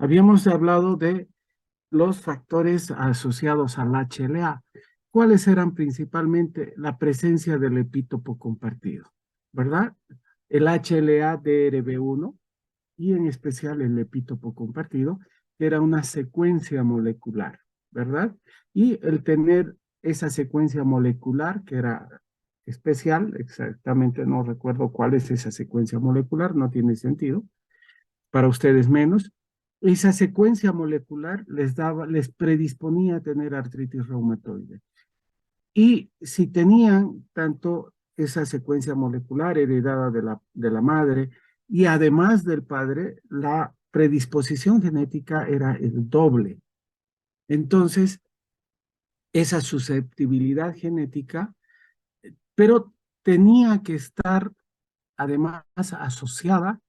Habíamos hablado de los factores asociados al HLA. ¿Cuáles eran principalmente? La presencia del epítopo compartido, ¿verdad? El HLA-DRB1 y en especial el epítopo compartido, que era una secuencia molecular, ¿verdad? Y el tener esa secuencia molecular, que era especial, exactamente no recuerdo cuál es esa secuencia molecular, no tiene sentido, para ustedes menos. Esa secuencia molecular les predisponía a tener artritis reumatoide. Y si tenían tanto esa secuencia molecular heredada de la madre y además del padre, la predisposición genética era el doble. Entonces, esa susceptibilidad genética, pero tenía que estar además asociada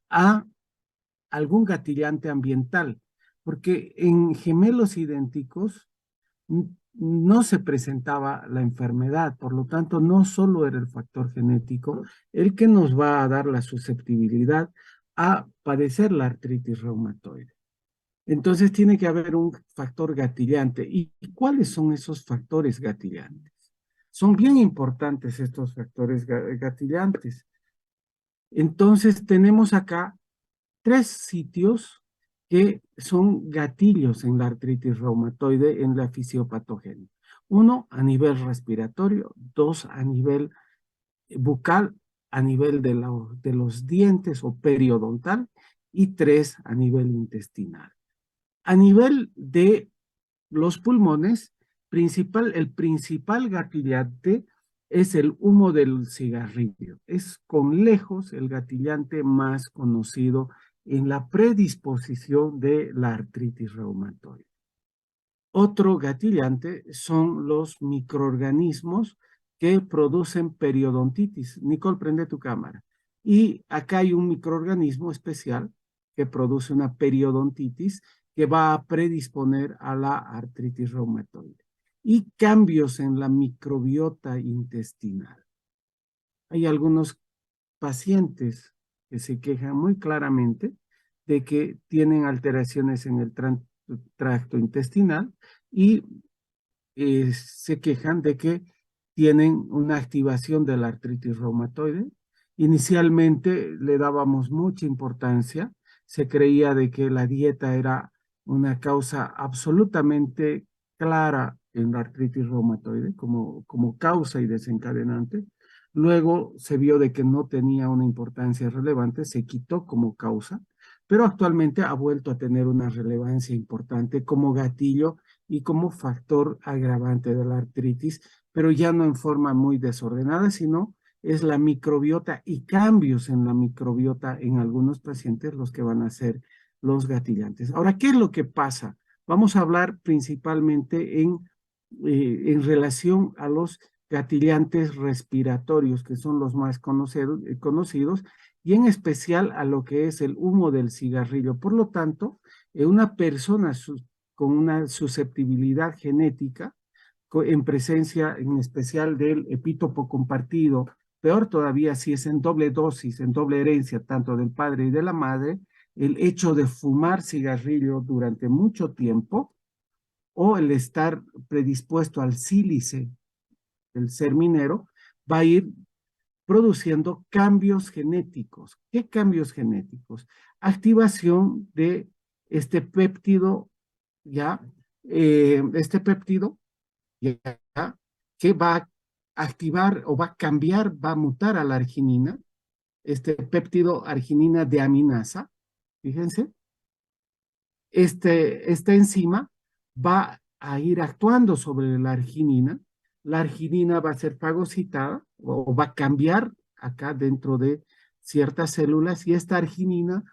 a algún gatillante ambiental, porque en gemelos idénticos no se presentaba la enfermedad, por lo tanto, no solo era el factor genético el que nos va a dar la susceptibilidad a padecer la artritis reumatoide. Entonces, tiene que haber un factor gatillante. ¿Y cuáles son esos factores gatillantes? Son bien importantes estos factores gatillantes. Entonces, tenemos acá tres sitios que son gatillos en la artritis reumatoide en la fisiopatogenia. Uno, a nivel respiratorio; dos, a nivel bucal, a nivel de los dientes o periodontal; y tres, a nivel intestinal. A nivel de los pulmones, el principal gatillante es el humo del cigarrillo. Es con lejos el gatillante más conocido en la predisposición de la artritis reumatoide. Otro gatillante son los microorganismos que producen periodontitis. Nicole, prende tu cámara. Y acá hay un microorganismo especial que produce una periodontitis que va a predisponer a la artritis reumatoide. Y cambios en la microbiota intestinal. Hay algunos pacientes que se quejan muy claramente de que tienen alteraciones en el tracto intestinal y se quejan de que tienen una activación de la artritis reumatoide. Inicialmente le dábamos mucha importancia, se creía de que la dieta era una causa absolutamente clara en la artritis reumatoide como causa y desencadenante. Luego se vio de que no tenía una importancia relevante, se quitó como causa, pero actualmente ha vuelto a tener una relevancia importante como gatillo y como factor agravante de la artritis, pero ya no en forma muy desordenada, sino es la microbiota y cambios en la microbiota en algunos pacientes los que van a ser los gatillantes. Ahora, ¿qué es lo que pasa? Vamos a hablar principalmente en relación a los gatillantes respiratorios, que son los más conocidos, y en especial a lo que es el humo del cigarrillo. Por lo tanto, una persona con una susceptibilidad genética, en presencia en especial del epítopo compartido, peor todavía si es en doble dosis, en doble herencia, tanto del padre y de la madre, el hecho de fumar cigarrillo durante mucho tiempo o el estar predispuesto al sílice, el ser minero, va a ir produciendo cambios genéticos. ¿Qué cambios genéticos? Activación de este péptido, ya, este péptido, ya, que va a activar o va a cambiar, va a mutar a la arginina, este péptido arginina deaminasa, fíjense, esta enzima va a ir actuando sobre la arginina va a ser fagocitada o va a cambiar acá dentro de ciertas células y esta arginina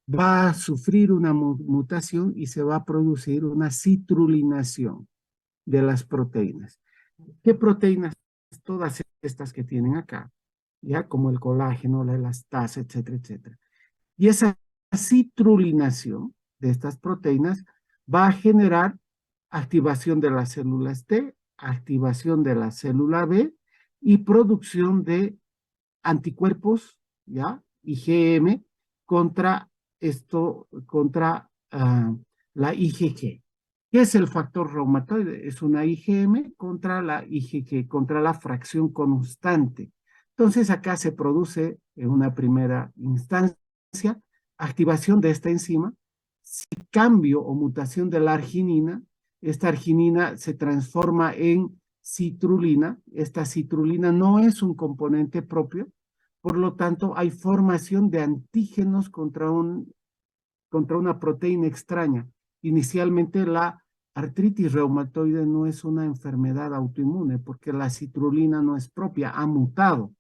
va a sufrir una mutación y se va a producir una citrulinación de las proteínas. ¿Qué proteínas? Todas estas que tienen acá, ya como el colágeno, la elastasa, etcétera, etcétera. Y esa citrulinación de estas proteínas va a generar activación de las células T, activación de la célula B y producción de anticuerpos, ¿ya? IgM contra la IgG. ¿Qué es el factor reumatoide? Es una IgM contra la IgG, contra la fracción constante. Entonces acá se produce en una primera instancia activación de esta enzima. Si cambio o mutación de la arginina, esta arginina se transforma en citrulina. Esta citrulina no es un componente propio, por lo tanto hay formación de antígenos contra una proteína extraña. Inicialmente la artritis reumatoide no es una enfermedad autoinmune porque la citrulina no es propia, ha mutado.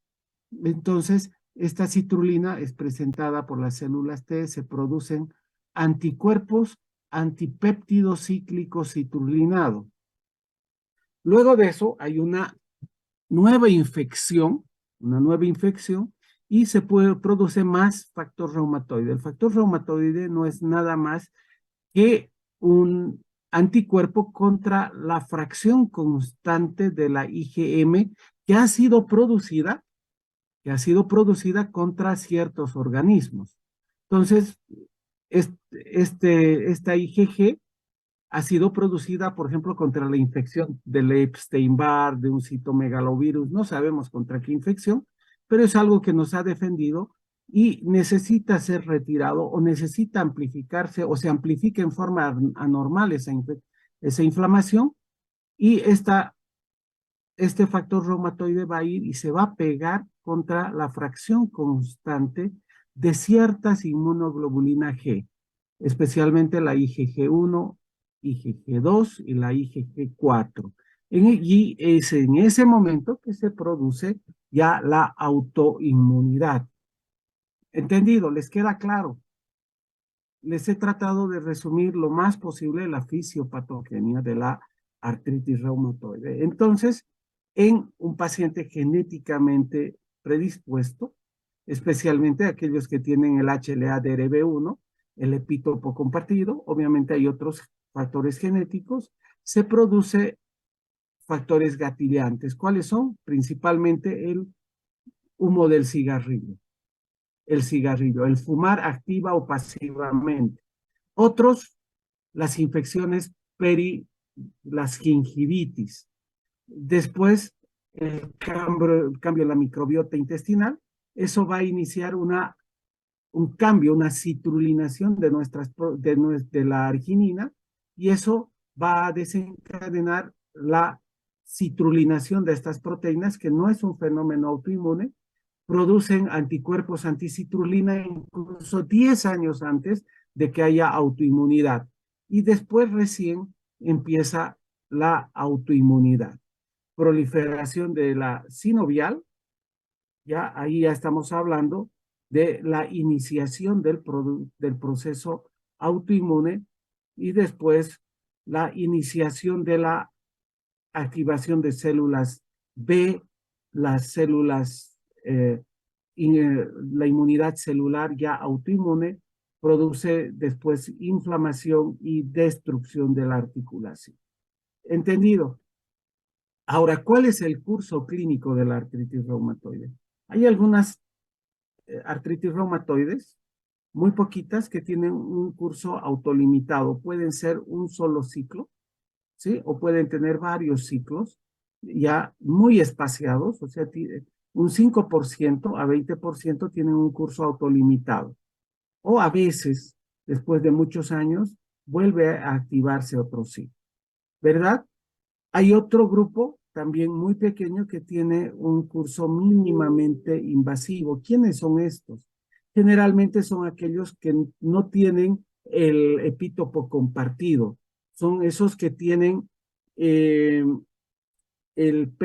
Entonces, esta citrulina es presentada por las células T, se producen anticuerpos antipéptidos cíclicos citrulinados. Luego de eso hay una nueva infección y se produce más factor reumatoide. El factor reumatoide no es nada más que un anticuerpo contra la fracción constante de la IgM que ha sido producida contra ciertos organismos. Entonces, esta IgG ha sido producida, por ejemplo, contra la infección del Epstein-Barr, de un citomegalovirus, no sabemos contra qué infección, pero es algo que nos ha defendido y necesita ser retirado o necesita amplificarse o se amplifica en forma anormal esa inflamación y este factor reumatoide va a ir y se va a pegar contra la fracción constante de ciertas inmunoglobulinas G, especialmente la IgG1, IgG2 y la IgG4. Y es en ese momento que se produce ya la autoinmunidad. ¿Entendido? ¿Les queda claro? Les he tratado de resumir lo más posible la fisiopatogenia de la artritis reumatoide. Entonces, en un paciente genéticamente predispuesto, especialmente aquellos que tienen el HLA-DRB1, el epítopo compartido, obviamente hay otros factores genéticos, se produce factores gatillantes. ¿Cuáles son? Principalmente el humo del cigarrillo. El fumar activa o pasivamente. Otros, las infecciones las gingivitis. Después, el cambio en la microbiota intestinal, eso va a iniciar un cambio, una citrulinación de la arginina, y eso va a desencadenar la citrulinación de estas proteínas, que no es un fenómeno autoinmune, producen anticuerpos anticitrulina incluso 10 años antes de que haya autoinmunidad. Y después recién empieza la autoinmunidad. Proliferación de la sinovial, ya ahí ya estamos hablando de la iniciación del proceso autoinmune y después la iniciación de la activación de células B, las células, la inmunidad celular ya autoinmune produce después inflamación y destrucción de la articulación. ¿Entendido? Ahora, ¿cuál es el curso clínico de la artritis reumatoide? Hay algunas artritis reumatoides, muy poquitas, que tienen un curso autolimitado. Pueden ser un solo ciclo, ¿sí? O pueden tener varios ciclos ya muy espaciados, o sea, un 5% a 20% tienen un curso autolimitado. O a veces, después de muchos años, vuelve a activarse otro ciclo, ¿verdad? Hay otro grupo también muy pequeño que tiene un curso mínimamente invasivo. ¿Quiénes son estos? Generalmente son aquellos que no tienen el epítopo compartido. Son esos que tienen el, el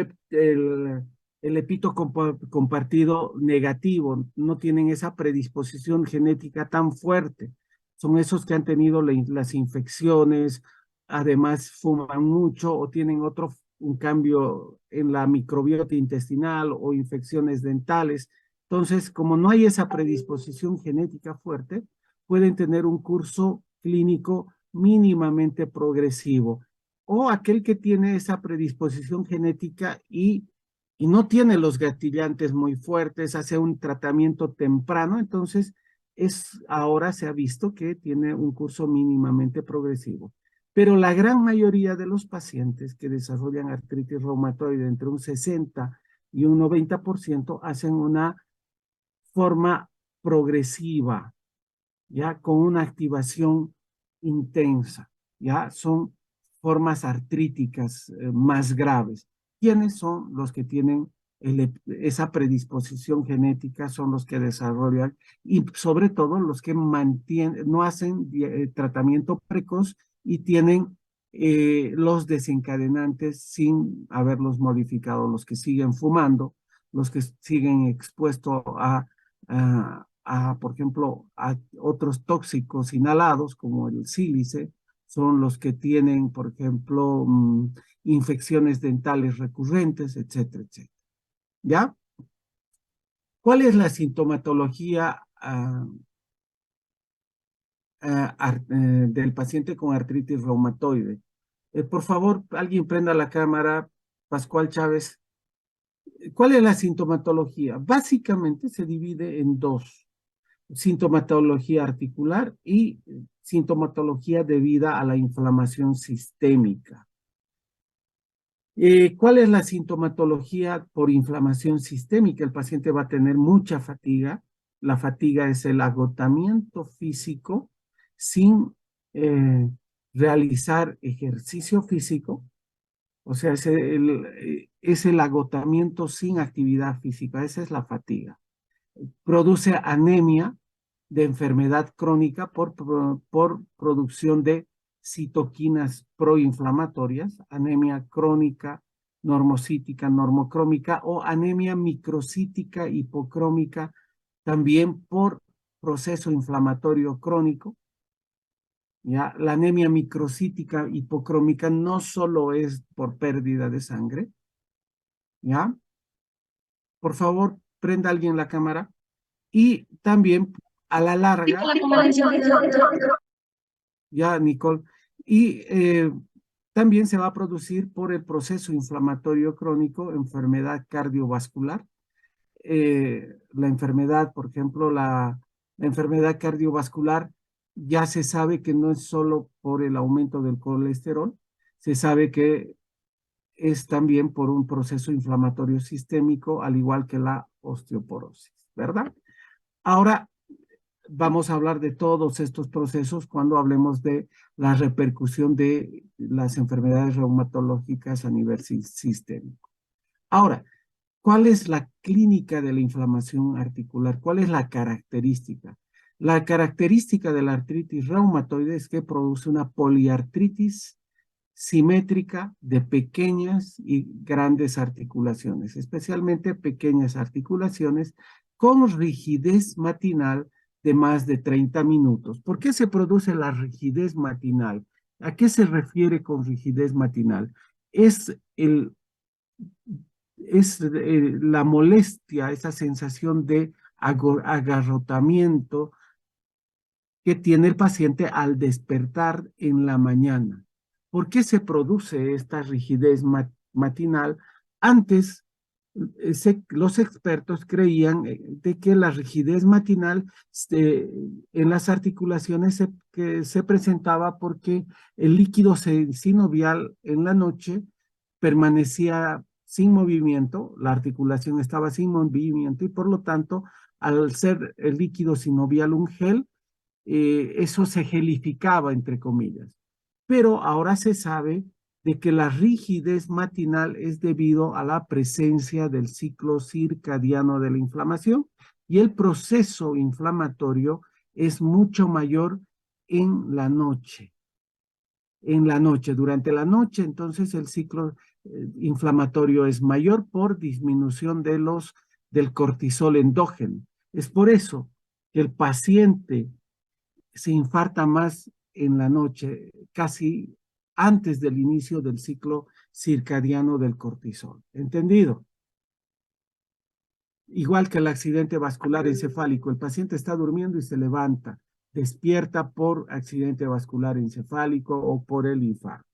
epítopo compartido negativo, no tienen esa predisposición genética tan fuerte. Son esos que han tenido las infecciones, además fuman mucho o tienen un cambio en la microbiota intestinal o infecciones dentales. Entonces, como no hay esa predisposición genética fuerte, pueden tener un curso clínico mínimamente progresivo. O aquel que tiene esa predisposición genética y no tiene los gatillantes muy fuertes, hace un tratamiento temprano, entonces ahora se ha visto que tiene un curso mínimamente progresivo. Pero la gran mayoría de los pacientes que desarrollan artritis reumatoide, entre un 60 y un 90%, hacen una forma progresiva, ya con una activación intensa, ya son formas artríticas más graves. ¿Quiénes son los que tienen esa predisposición genética? Son los que desarrollan y sobre todo los que no hacen tratamiento precoz y tienen los desencadenantes sin haberlos modificado, los que siguen fumando, los que siguen expuestos por ejemplo, a otros tóxicos inhalados como el sílice, son los que tienen, por ejemplo, infecciones dentales recurrentes, etcétera, etcétera. ¿Ya? ¿Cuál es la sintomatología del paciente con artritis reumatoide? Por favor, alguien prenda la cámara, Pascual Chávez. ¿Cuál es la sintomatología? Básicamente se divide en dos: sintomatología articular y sintomatología debida a la inflamación sistémica. ¿Cuál es la sintomatología por inflamación sistémica? El paciente va a tener mucha fatiga. La fatiga es el agotamiento físico sin realizar ejercicio físico. O sea, es el agotamiento sin actividad física. Esa es la fatiga. Produce anemia de enfermedad crónica por producción de citoquinas proinflamatorias, anemia crónica, normocítica, normocrómica o anemia microcítica hipocrómica, también por proceso inflamatorio crónico. ¿Ya? La anemia microcítica hipocrómica no solo es por pérdida de sangre. ¿Ya? Por favor, prenda alguien la cámara. Y también a la larga, ya Nicole, y también se va a producir por el proceso inflamatorio crónico, enfermedad cardiovascular. La enfermedad, por ejemplo, la enfermedad cardiovascular ya se sabe que no es solo por el aumento del colesterol, se sabe que es también por un proceso inflamatorio sistémico, al igual que la osteoporosis, ¿verdad? Ahora vamos a hablar de todos estos procesos cuando hablemos de la repercusión de las enfermedades reumatológicas a nivel sistémico. Ahora, ¿cuál es la clínica de la inflamación articular? ¿Cuál es la característica? La característica de la artritis reumatoide es que produce una poliartritis simétrica de pequeñas y grandes articulaciones, especialmente pequeñas articulaciones con rigidez matinal de más de 30 minutos. ¿Por qué se produce la rigidez matinal? ¿A qué se refiere con rigidez matinal? Es la molestia, esa sensación de agarrotamiento que tiene el paciente al despertar en la mañana. ¿Por qué se produce esta rigidez matinal? Antes, los expertos creían de que la rigidez matinal en las articulaciones que se presentaba porque el líquido sinovial en la noche permanecía sin movimiento, la articulación estaba sin movimiento y por lo tanto, al ser el líquido sinovial un gel, eso se gelificaba, entre comillas. Pero ahora se sabe de que la rigidez matinal es debido a la presencia del ciclo circadiano de la inflamación y el proceso inflamatorio es mucho mayor en la noche. Durante la noche, entonces el ciclo inflamatorio es mayor por disminución del cortisol endógeno. Es por eso que el paciente se infarta más en la noche, casi antes del inicio del ciclo circadiano del cortisol. ¿Entendido? Igual que el accidente vascular encefálico, el paciente está durmiendo y se levanta, despierta por accidente vascular encefálico o por el infarto.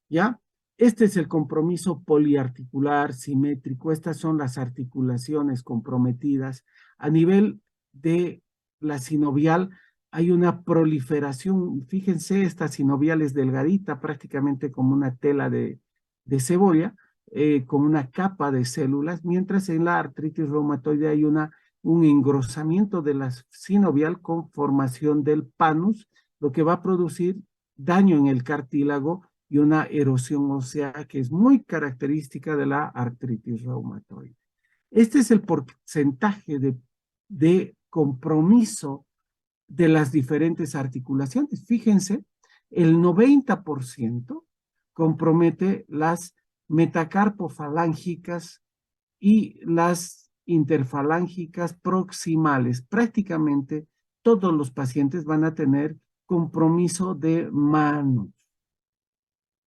¿Ya? Este es el compromiso poliarticular simétrico. Estas son las articulaciones comprometidas a nivel de la sinovial, hay una proliferación. Fíjense, esta sinovial es delgadita, prácticamente como una tela de cebolla, con una capa de células, mientras en la artritis reumatoide hay un engrosamiento de la sinovial con formación del panus, lo que va a producir daño en el cartílago y una erosión ósea que es muy característica de la artritis reumatoide. Este es el porcentaje de compromiso de las diferentes articulaciones. Fíjense, el 90% compromete las metacarpofalángicas y las interfalángicas proximales. Prácticamente todos los pacientes van a tener compromiso de manos,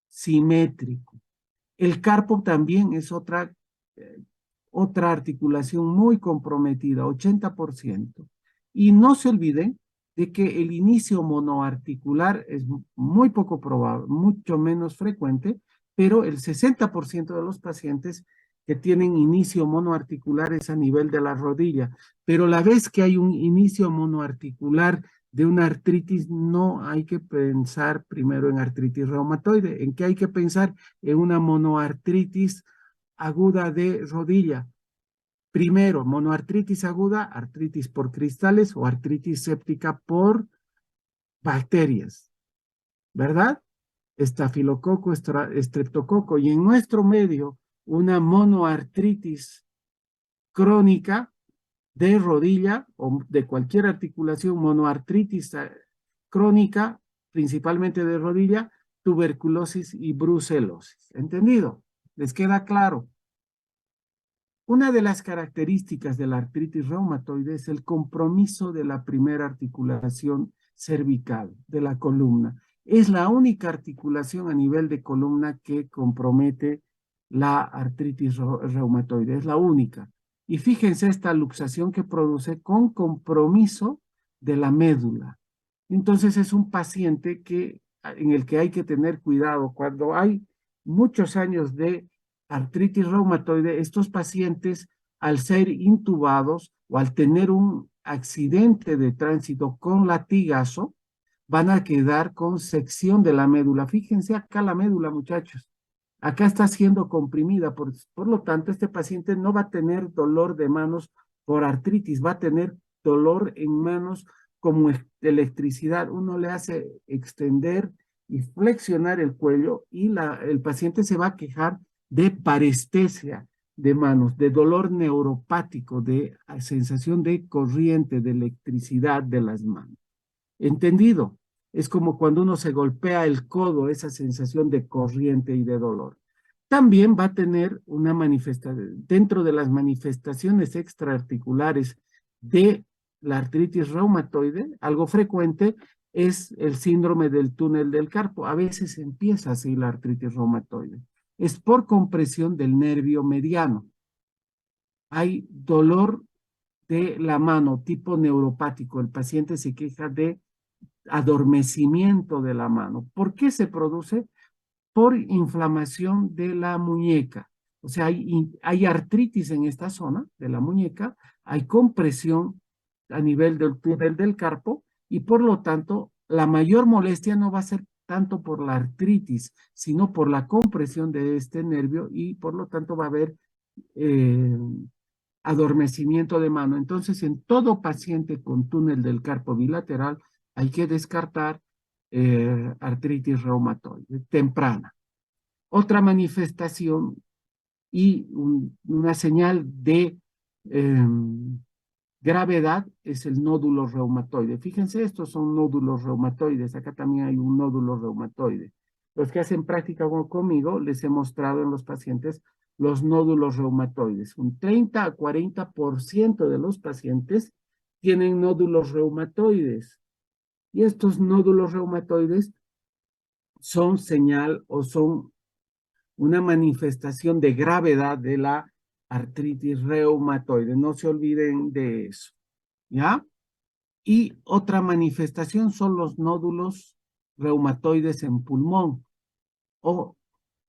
simétrico. El carpo también es otra articulación muy comprometida, 80%. Y no se olviden de que el inicio monoarticular es muy poco probable, mucho menos frecuente, pero el 60% de los pacientes que tienen inicio monoarticular es a nivel de la rodilla. Pero la vez que hay un inicio monoarticular de una artritis, no hay que pensar primero en artritis reumatoide. ¿En qué hay que pensar? En una monoartritis aguda de rodilla. Primero, monoartritis aguda, artritis por cristales o artritis séptica por bacterias, ¿verdad? Estafilococo, estreptococo. Y en nuestro medio, una monoartritis crónica de rodilla o de cualquier articulación, monoartritis crónica, principalmente de rodilla, tuberculosis y brucelosis. ¿Entendido? ¿Les queda claro? Una de las características de la artritis reumatoide es el compromiso de la primera articulación cervical de la columna. Es la única articulación a nivel de columna que compromete la artritis reumatoide, es la única. Y fíjense esta luxación que produce con compromiso de la médula. Entonces es un paciente en el que hay que tener cuidado. Cuando hay muchos años de artritis reumatoide, estos pacientes, al ser intubados o al tener un accidente de tránsito con latigazo, van a quedar con sección de la médula. Fíjense acá la médula, muchachos. Acá está siendo comprimida, por lo tanto, este paciente no va a tener dolor de manos por artritis, va a tener dolor en manos como electricidad. Uno le hace extender y flexionar el cuello y el paciente se va a quejar de parestesia de manos, de dolor neuropático, de sensación de corriente, de electricidad de las manos. ¿Entendido? Es como cuando uno se golpea el codo, esa sensación de corriente y de dolor. También va a tener una manifestación, dentro de las manifestaciones extraarticulares de la artritis reumatoide, algo frecuente es el síndrome del túnel del carpo. A veces empieza así la artritis reumatoide. Es por compresión del nervio mediano. Hay dolor de la mano tipo neuropático. El paciente se queja de adormecimiento de la mano. ¿Por qué se produce? Por inflamación de la muñeca. O sea, hay artritis en esta zona de la muñeca, hay compresión a nivel del túnel del carpo y por lo tanto la mayor molestia no va a ser tanto por la artritis, sino por la compresión de este nervio y por lo tanto va a haber adormecimiento de mano. Entonces, en todo paciente con túnel del carpo bilateral hay que descartar artritis reumatoide temprana. Otra manifestación y una señal de gravedad es el nódulo reumatoide. Fíjense, estos son nódulos reumatoides. Acá también hay un nódulo reumatoide. Los que hacen práctica conmigo, les he mostrado en los pacientes los nódulos reumatoides. Un 30 a 40% de los pacientes tienen nódulos reumatoides. Y estos nódulos reumatoides son señal o son una manifestación de gravedad de la artritis reumatoide. No se olviden de eso, ¿ya? Y otra manifestación son los nódulos reumatoides en pulmón. O,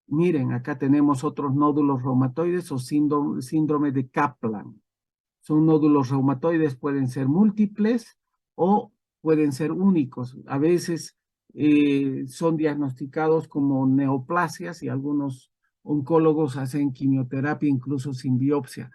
miren, acá tenemos otros nódulos reumatoides o síndrome de Kaplan. Son nódulos reumatoides, pueden ser múltiples o pueden ser únicos. A veces son diagnosticados como neoplasias y algunos oncólogos hacen quimioterapia incluso sin biopsia.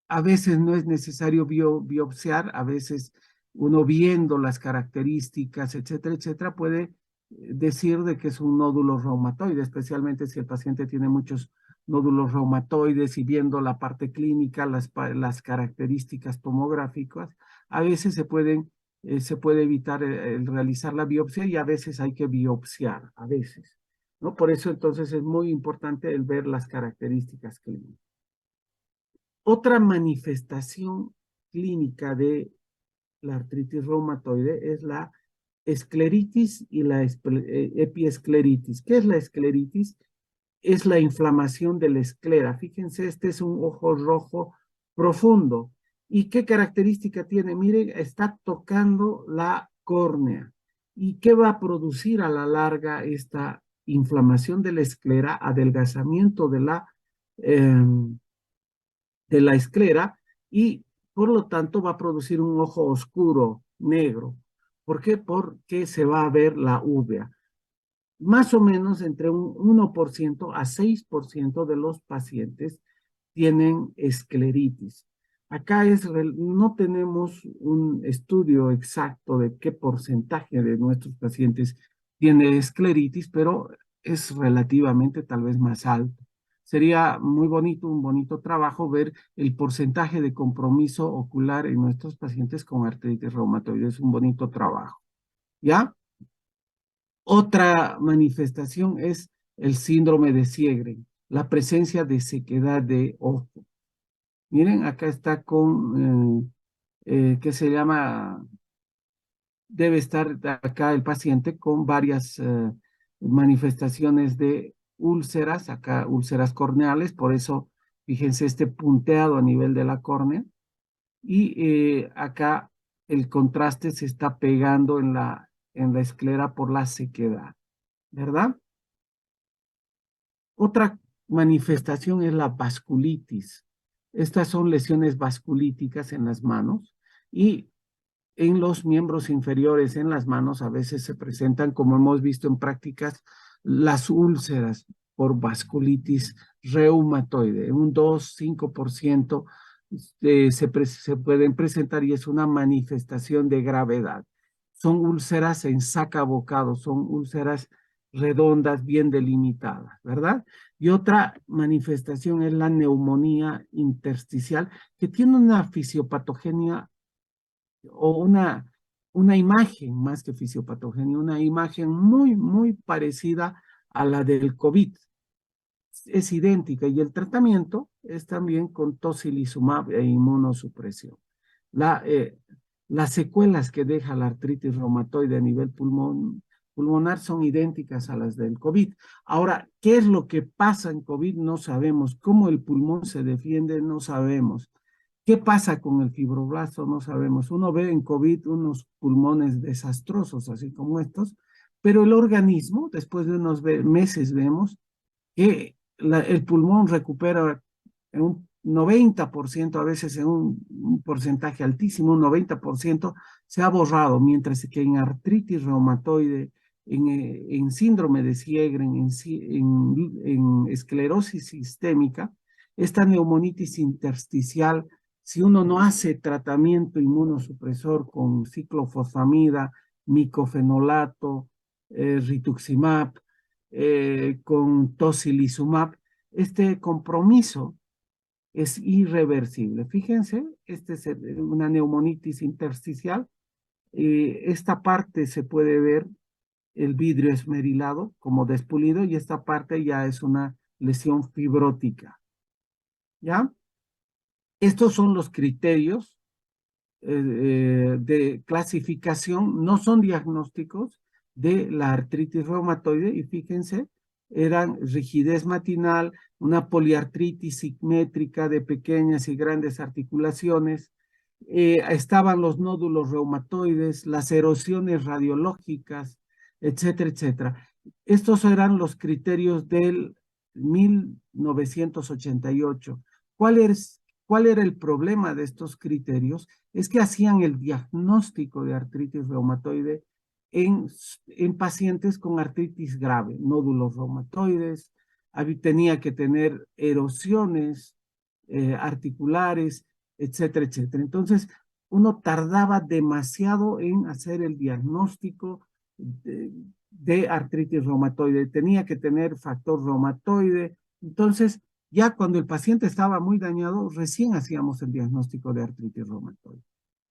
A veces no es necesario biopsiar, a veces uno viendo las características, etcétera, etcétera, puede decir de que es un nódulo reumatoide, especialmente si el paciente tiene muchos nódulos reumatoides y viendo la parte clínica, las características tomográficas, a veces se puede evitar el realizar la biopsia y a veces hay que biopsiar, a veces, ¿no? Por eso entonces es muy importante el ver las características clínicas. Otra manifestación clínica de la artritis reumatoide es la escleritis y la epiescleritis. ¿Qué es la escleritis? Es la inflamación de la esclera. Fíjense, este es un ojo rojo profundo. ¿Y qué característica tiene? Miren, está tocando la córnea. ¿Y qué va a producir a la larga esta inflamación de la esclera? Adelgazamiento de la esclera y por lo tanto va a producir un ojo oscuro, negro. ¿Por qué? Porque se va a ver la uvea. Más o menos entre un 1% a 6% de los pacientes tienen escleritis. Acá no tenemos un estudio exacto de qué porcentaje de nuestros pacientes tiene escleritis, pero es relativamente tal vez más alto. Sería muy bonito, un bonito trabajo ver el porcentaje de compromiso ocular en nuestros pacientes con artritis reumatoide. Es un bonito trabajo. ¿Ya? Otra manifestación es el síndrome de Sjögren, la presencia de sequedad de ojo. Miren, acá está con, ¿qué se llama? Debe estar acá el paciente con varias manifestaciones de úlceras, acá úlceras corneales, por eso fíjense este punteado a nivel de la córnea, y acá el contraste se está pegando en la esclera por la sequedad, ¿verdad? Otra manifestación es la vasculitis. Estas son lesiones vasculíticas en las manos y en los miembros inferiores, en las manos, a veces se presentan, como hemos visto en prácticas, las úlceras por vasculitis reumatoide. Un 2-5% se pueden presentar y es una manifestación de gravedad. Son úlceras en saca-bocado, son úlceras redondas, bien delimitadas, ¿verdad? Y otra manifestación es la neumonía intersticial, que tiene una fisiopatogenia o una imagen más que fisiopatogenia, una imagen muy, muy parecida a la del COVID. Es idéntica y el tratamiento es también con tocilizumab e inmunosupresión. La, eh, las secuelas que deja la artritis reumatoide a nivel pulmonar son idénticas a las del COVID. Ahora, ¿qué es lo que pasa en COVID? No sabemos. ¿Cómo el pulmón se defiende? No sabemos. ¿Qué pasa con el fibroblasto? No sabemos. Uno ve en COVID unos pulmones desastrosos, así como estos, pero el organismo, después de unos meses, vemos que el pulmón recupera en un 90%, a veces en un porcentaje altísimo, un 90%, se ha borrado, mientras que en artritis reumatoide, en síndrome de Sjögren, en esclerosis sistémica, esta neumonitis intersticial, si uno no hace tratamiento inmunosupresor con ciclofosfamida, micofenolato, rituximab, con tocilizumab, este compromiso es irreversible. Fíjense, este es una neumonitis intersticial. Esta parte se puede ver el vidrio esmerilado como despulido y esta parte ya es una lesión fibrótica. Estos son los criterios de clasificación, no son diagnósticos de la artritis reumatoide y fíjense, eran rigidez matinal, una poliartritis simétrica de pequeñas y grandes articulaciones, estaban los nódulos reumatoides, las erosiones radiológicas, etcétera, etcétera. Estos eran los criterios del 1988. ¿Cuáles ¿cuál era el problema de estos criterios? Es que hacían el diagnóstico de artritis reumatoide en pacientes con artritis grave, nódulos reumatoides, tenía que tener erosiones articulares, etcétera, etcétera. Entonces, uno tardaba demasiado en hacer el diagnóstico de artritis reumatoide. Tenía que tener factor reumatoide. Entonces, ya cuando el paciente estaba muy dañado, recién hacíamos el diagnóstico de artritis reumatoide.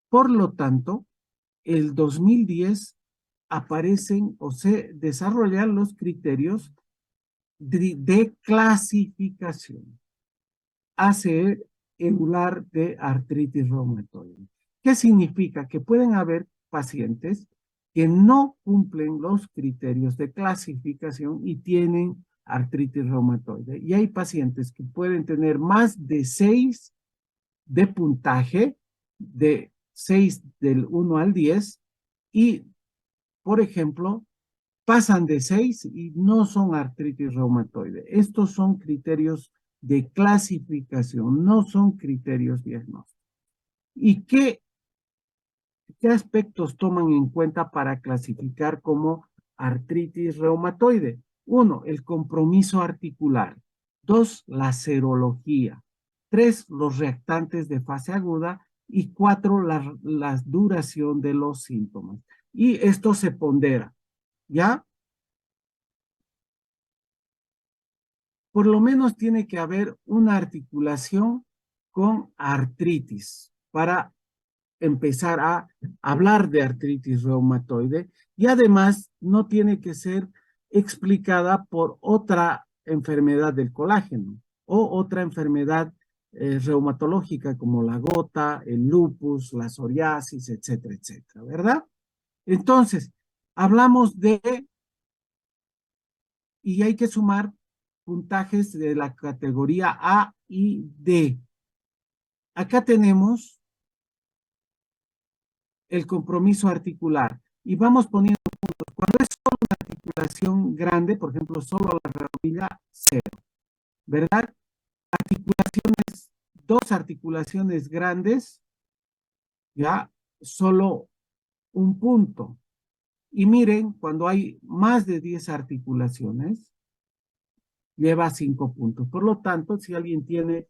Por lo tanto, el 2010 aparecen o se desarrollan los criterios de clasificación ACE enular de artritis reumatoide. ¿Qué significa? Que pueden haber pacientes que no cumplen los criterios de clasificación y tienen artritis reumatoide. Y hay pacientes que pueden tener más de 6 de puntaje, de 6 del 1 al 10, y, por ejemplo, pasan de 6 y no son artritis reumatoide. Estos son criterios de clasificación, no son criterios diagnósticos. ¿Y qué aspectos toman en cuenta para clasificar como artritis reumatoide? 1, el compromiso articular. 2, la serología. 3, los reactantes de fase aguda. Y 4, la duración de los síntomas. Y esto se pondera, ¿ya? Por lo menos tiene que haber una articulación con artritis para empezar a hablar de artritis reumatoide, y además no tiene que ser explicada por otra enfermedad del colágeno o otra enfermedad reumatológica como la gota, el lupus, la psoriasis, etcétera, etcétera, ¿verdad? Entonces, hablamos de, y hay que sumar puntajes de la categoría A y D. Acá tenemos el compromiso articular y vamos poniendo puntos. Cuando es solo una articulación grande, por ejemplo, solo la rodilla, 0, ¿verdad? Articulaciones, 2 articulaciones grandes, ya, solo un punto. Y miren, cuando hay más de 10 articulaciones, lleva 5 puntos. Por lo tanto, si alguien tiene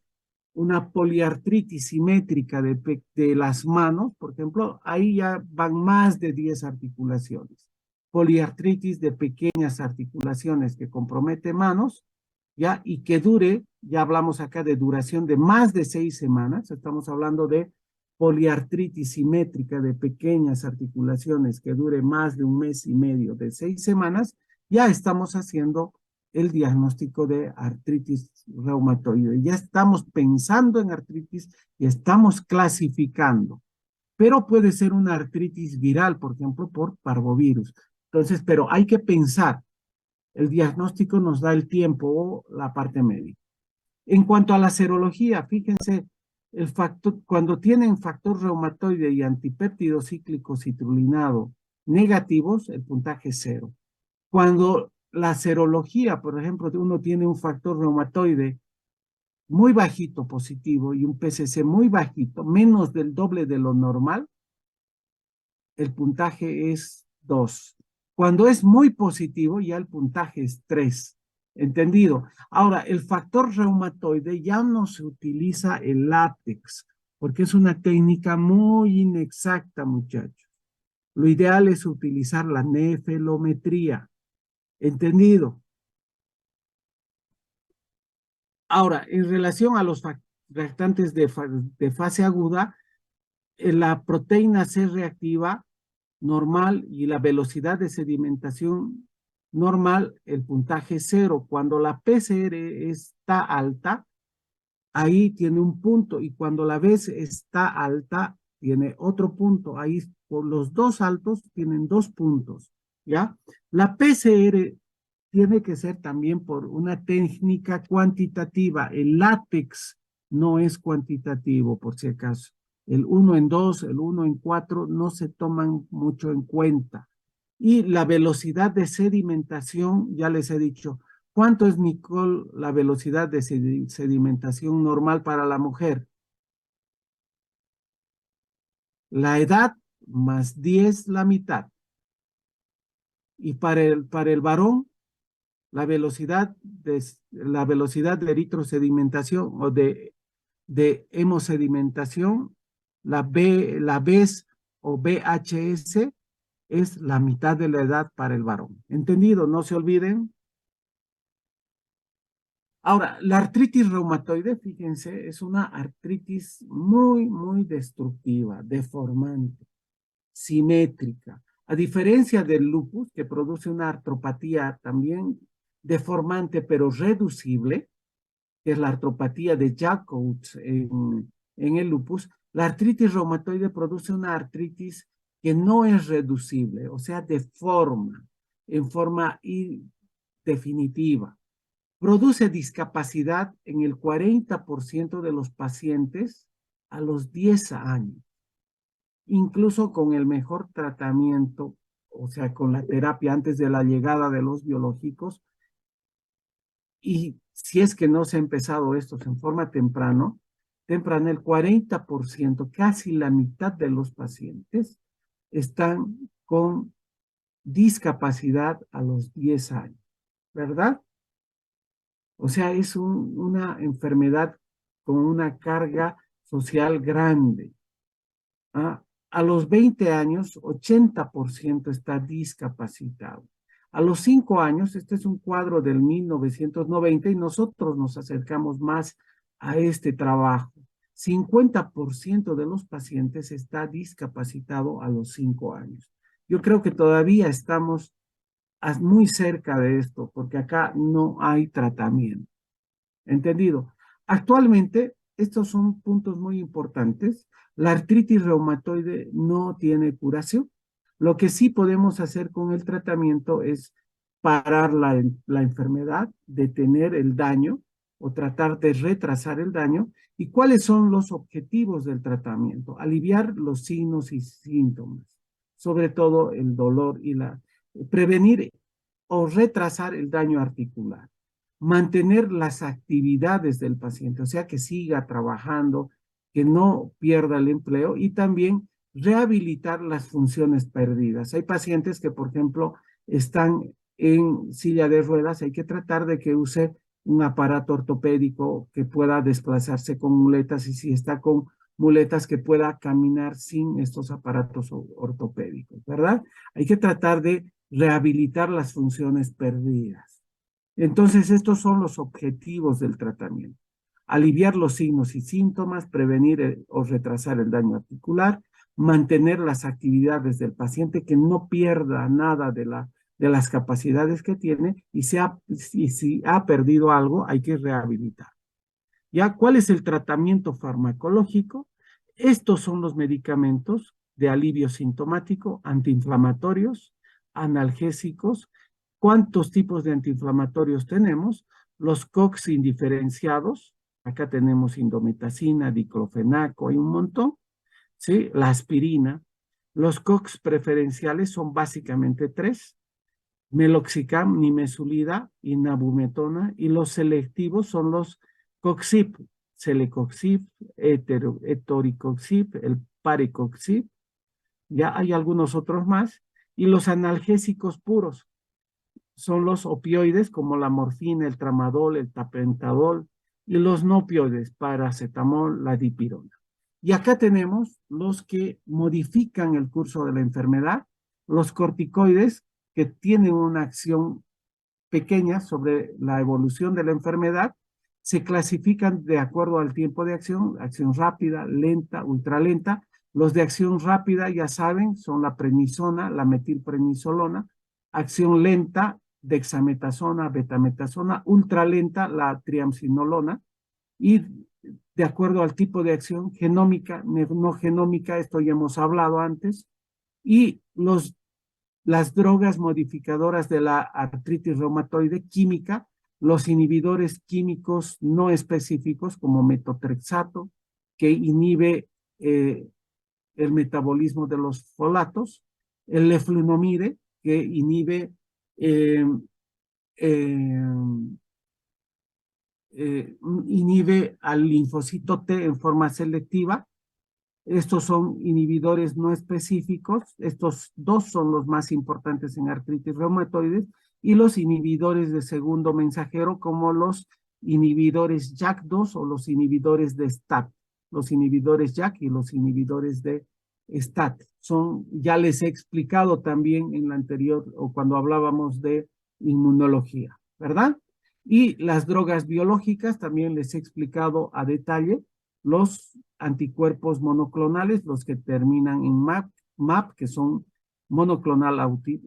una poliartritis simétrica de las manos, por ejemplo, ahí ya van más de 10 articulaciones. Poliartritis de pequeñas articulaciones que compromete manos, ya, y que dure, ya hablamos acá de duración de más de 6 semanas, estamos hablando de poliartritis simétrica de pequeñas articulaciones que dure más de 1 mes y medio, de 6 semanas, ya estamos haciendo el diagnóstico de artritis reumatoide. Ya estamos pensando en artritis y estamos clasificando. Pero puede ser una artritis viral, por ejemplo, por parvovirus. Entonces, pero hay que pensar. El diagnóstico nos da el tiempo o la parte médica. En cuanto a la serología, fíjense, el factor, cuando tienen factor reumatoide y antipéptido cíclico citrulinado negativos, el puntaje es 0. Cuando la serología, por ejemplo, uno tiene un factor reumatoide muy bajito positivo y un PCC muy bajito, menos del doble de lo normal, el puntaje es 2. Cuando es muy positivo, ya el puntaje es 3. ¿Entendido? Ahora, el factor reumatoide ya no se utiliza el látex, porque es una técnica muy inexacta, muchachos. Lo ideal es utilizar la nefelometría. ¿Entendido? Ahora, en relación a los reactantes de fase aguda, la proteína C reactiva normal y la velocidad de sedimentación normal, el puntaje 0. Cuando la PCR está alta, ahí tiene un punto, y cuando la vez está alta, tiene otro punto. Ahí por los dos altos tienen 2 puntos, ¿ya? La PCR tiene que ser también por una técnica cuantitativa. El látex no es cuantitativo, por si acaso. El 1 en 2, el 1 en 4 no se toman mucho en cuenta. Y la velocidad de sedimentación, ya les he dicho, ¿cuánto es, Nicole, la velocidad de sedimentación normal para la mujer? la edad más 10 la mitad. Y para el varón, la velocidad de eritrosedimentación o de hemosedimentación, la BES o BHS, es la mitad de la edad para el varón. ¿Entendido? No se olviden. Ahora, la artritis reumatoide, fíjense, es una artritis muy, muy destructiva, deformante, simétrica. A diferencia del lupus, que produce una artropatía también deformante, pero reducible, que es la artropatía de Jacobs en el lupus, la artritis reumatoide produce una artritis que no es reducible, o sea, deforma en forma definitiva. Produce discapacidad en el 40% de los pacientes a los 10 años, incluso con el mejor tratamiento, o sea, con la terapia antes de la llegada de los biológicos. Y si es que no se ha empezado estos en forma temprana, el 40%, casi la mitad de los pacientes están con discapacidad a los 10 años, ¿verdad? O sea, es una enfermedad con una carga social grande. ¿Ah? A los 20 años, 80% está discapacitado. A los 5 años, este es un cuadro del 1990 y nosotros nos acercamos más a este trabajo. 50% de los pacientes está discapacitado a los 5 años. Yo creo que todavía estamos muy cerca de esto, porque acá no hay tratamiento. ¿Entendido? Actualmente, estos son puntos muy importantes. La artritis reumatoide no tiene curación. Lo que sí podemos hacer con el tratamiento es parar la enfermedad, detener el daño o tratar de retrasar el daño. ¿Y cuáles son los objetivos del tratamiento? Aliviar los signos y síntomas, sobre todo el dolor y prevenir o retrasar el daño articular, mantener las actividades del paciente, o sea, que siga trabajando, que no pierda el empleo y también rehabilitar las funciones perdidas. Hay pacientes que, por ejemplo, están en silla de ruedas, hay que tratar de que use un aparato ortopédico que pueda desplazarse con muletas y si está con muletas que pueda caminar sin estos aparatos ortopédicos, ¿verdad? Hay que tratar de rehabilitar las funciones perdidas. Entonces, estos son los objetivos del tratamiento. Aliviar los signos y síntomas, prevenir o retrasar el daño articular, mantener las actividades del paciente, que no pierda nada de las capacidades que tiene y si ha perdido algo, hay que rehabilitar. ¿Ya? ¿Cuál es el tratamiento farmacológico? Estos son los medicamentos de alivio sintomático, antiinflamatorios, analgésicos. ¿Cuántos tipos de antiinflamatorios tenemos? Los COX indiferenciados, acá tenemos indometacina, diclofenaco, hay un montón, ¿sí? La aspirina. Los COX preferenciales son básicamente tres: meloxicam, nimesulida y nabumetona, y los selectivos son los coxib, celecoxib, etoricoxib, el parecoxib, ya hay algunos otros más, y los analgésicos puros son los opioides como la morfina, el tramadol, el tapentadol, y los no opioides, paracetamol, la dipirona. Y acá tenemos los que modifican el curso de la enfermedad, los corticoides, que tienen una acción pequeña sobre la evolución de la enfermedad, se clasifican de acuerdo al tiempo de acción rápida, lenta, ultralenta. Los de acción rápida, ya saben, son la prednisona, la metilprednisolona; acción lenta, dexametasona, betametasona; ultralenta, la triamcinolona. Y de acuerdo al tipo de acción, genómica, no genómica, esto ya hemos hablado antes, y las drogas modificadoras de la artritis reumatoide química, los inhibidores químicos no específicos como metotrexato, que inhibe el metabolismo de los folatos; el leflunomide, que inhibe eh, eh, inhibe al linfocito T en forma selectiva, Estos son inhibidores no específicos. Estos dos son los más importantes en artritis reumatoide, y los inhibidores de segundo mensajero, como los inhibidores JAK2 o los inhibidores de STAT. Los inhibidores JAK y los inhibidores de STAT. Ya les he explicado también en la anterior, o cuando hablábamos de inmunología, ¿verdad? Y las drogas biológicas también les he explicado a detalle. Los anticuerpos monoclonales, los que terminan en MAP, que son monoclonal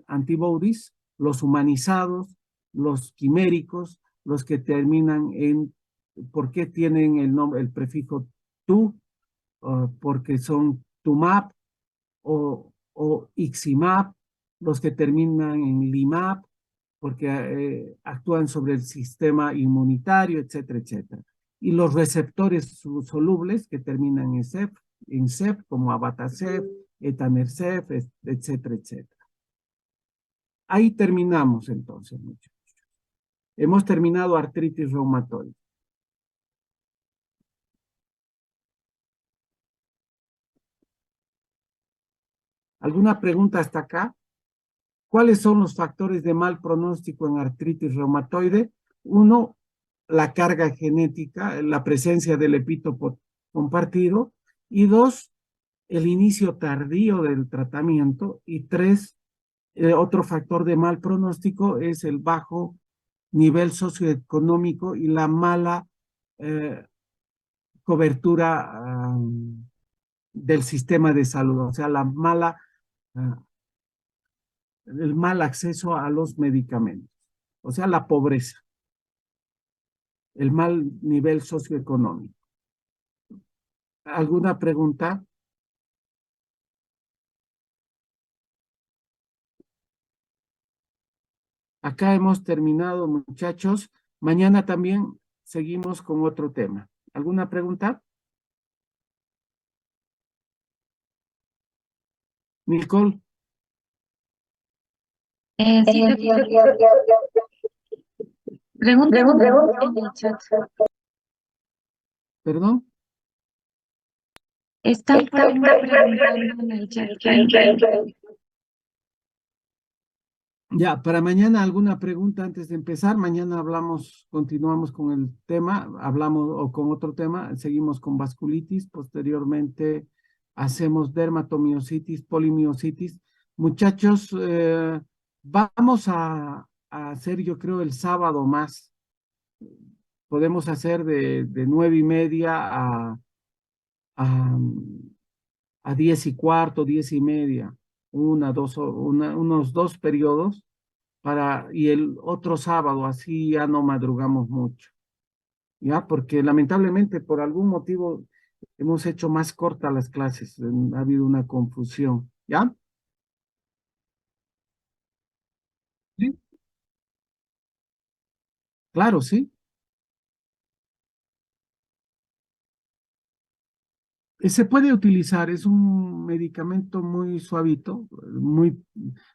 antibodies, los humanizados, los quiméricos, los que terminan en, ¿por qué tienen el nombre, el prefijo tu? Porque son TUMAP o IXIMAP, los que terminan en LIMAP, porque actúan sobre el sistema inmunitario, etcétera, etcétera. Y los receptores solubles que terminan en CEP, como abataCEP, etanerCEP, etcétera, etcétera. Ahí terminamos entonces, muchachos. Hemos terminado artritis reumatoide. ¿Alguna pregunta hasta acá? ¿Cuáles son los factores de mal pronóstico en artritis reumatoide? Uno, la carga genética, la presencia del epítopo compartido. Y dos, el inicio tardío del tratamiento. Y tres, otro factor de mal pronóstico es el bajo nivel socioeconómico y la mala cobertura del sistema de salud, o sea, el mal acceso a los medicamentos, o sea, la pobreza, el mal nivel socioeconómico. ¿Alguna pregunta? Acá hemos terminado, muchachos. Mañana también seguimos con otro tema. ¿Alguna pregunta? Nicole, Sí, preguntan en el chat. perdón. Están por ahí preguntando en el chat. Ya, para mañana alguna pregunta antes de empezar. Mañana continuamos con el tema, hablamos o con otro tema, seguimos con vasculitis, posteriormente hacemos dermatomiositis, polimiositis. Muchachos, vamos a hacer, yo creo, el sábado más. Podemos hacer de 9:30 a, a 10:15, 10:30, unos dos periodos y el otro sábado, así ya no madrugamos mucho, ¿ya? Porque lamentablemente por algún motivo hemos hecho más cortas las clases, ha habido una confusión, ¿ya? Sí. Claro, sí. Se puede utilizar, es un medicamento muy suavito,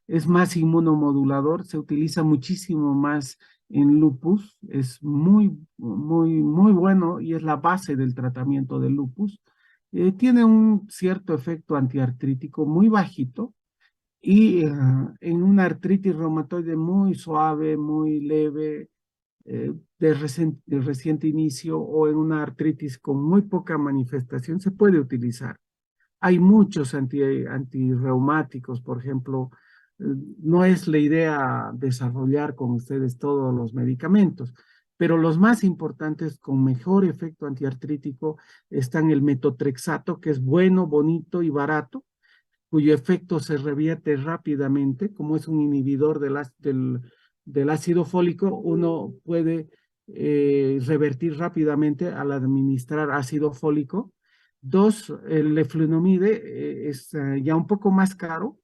es más inmunomodulador, se utiliza muchísimo más en lupus, es muy bueno y es la base del tratamiento del lupus. Tiene un cierto efecto antiartrítico muy bajito y en una artritis reumatoide muy suave, muy leve, de reciente inicio o en una artritis con muy poca manifestación, se puede utilizar. Hay muchos antirreumáticos, por ejemplo, eh, no es la idea desarrollar con ustedes todos los medicamentos, pero los más importantes con mejor efecto antiartrítico están el metotrexato, que es bueno, bonito y barato, cuyo efecto se revierte rápidamente, como es un inhibidor del ácido fólico, uno puede revertir rápidamente al administrar ácido fólico. Dos, el leflunomide es ya un poco más caro,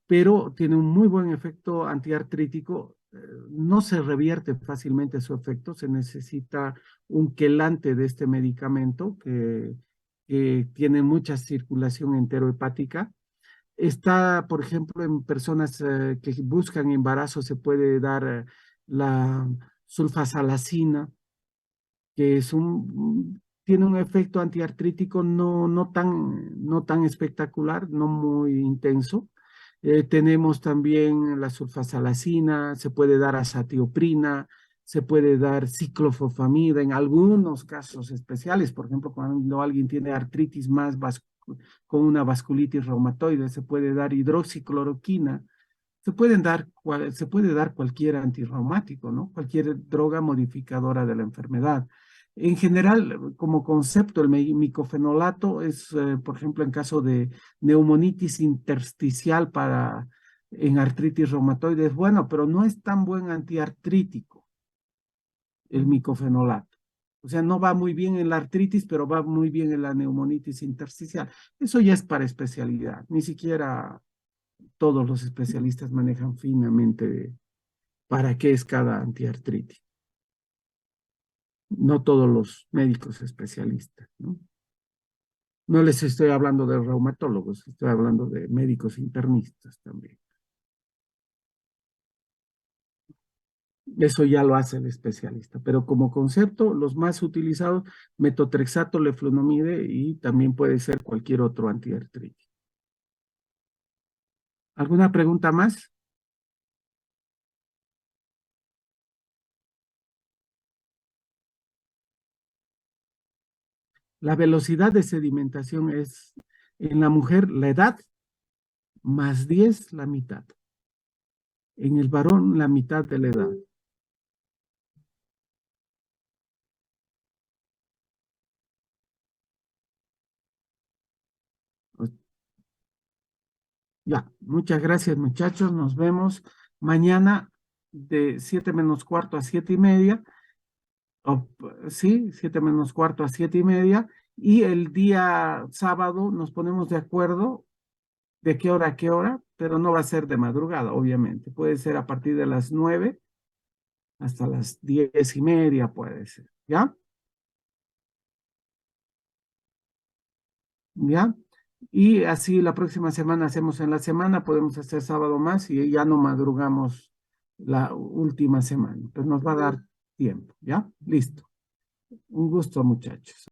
pero tiene un muy buen efecto antiartrítico. No se revierte fácilmente su efecto, se necesita un quelante de este medicamento que tiene mucha circulación enterohepática. Está, por ejemplo, en personas que buscan embarazo, se puede dar la sulfasalacina, que tiene un efecto antiartrítico no tan espectacular, no muy intenso. Tenemos también la sulfasalacina, se puede dar azatioprina, se puede dar ciclofosfamida en algunos casos especiales, por ejemplo, cuando alguien tiene artritis con una vasculitis reumatoide, se puede dar hidroxicloroquina, se puede dar cualquier antirreumático, ¿no? Cualquier droga modificadora de la enfermedad. En general, como concepto, el micofenolato es, por ejemplo, en caso de neumonitis intersticial en artritis reumatoide, es bueno, pero no es tan buen antiartrítico el micofenolato. O sea, no va muy bien en la artritis, pero va muy bien en la neumonitis intersticial. Eso ya es para especialidad. Ni siquiera todos los especialistas manejan finamente para qué es cada antiartrítico. No todos los médicos especialistas, ¿no? No les estoy hablando de reumatólogos, estoy hablando de médicos internistas también. Eso ya lo hace el especialista, pero como concepto, los más utilizados, metotrexato, leflunomide y también puede ser cualquier otro antiartrítico. ¿Alguna pregunta más? La velocidad de sedimentación es en la mujer la edad más 10 la mitad. En el varón la mitad de la edad. Ya, muchas gracias muchachos, nos vemos mañana de 7 menos cuarto a 7:30, sí, 7 menos cuarto a 7:30, y el día sábado nos ponemos de acuerdo de qué hora a qué hora, pero no va a ser de madrugada, obviamente, puede ser a partir de las 9 hasta las 10:30, puede ser, ¿ya? ¿Ya? Y así la próxima semana hacemos en la semana, podemos hacer sábado más y ya no madrugamos la última semana. Pues nos va a dar tiempo, ¿ya? Listo. Un gusto, muchachos.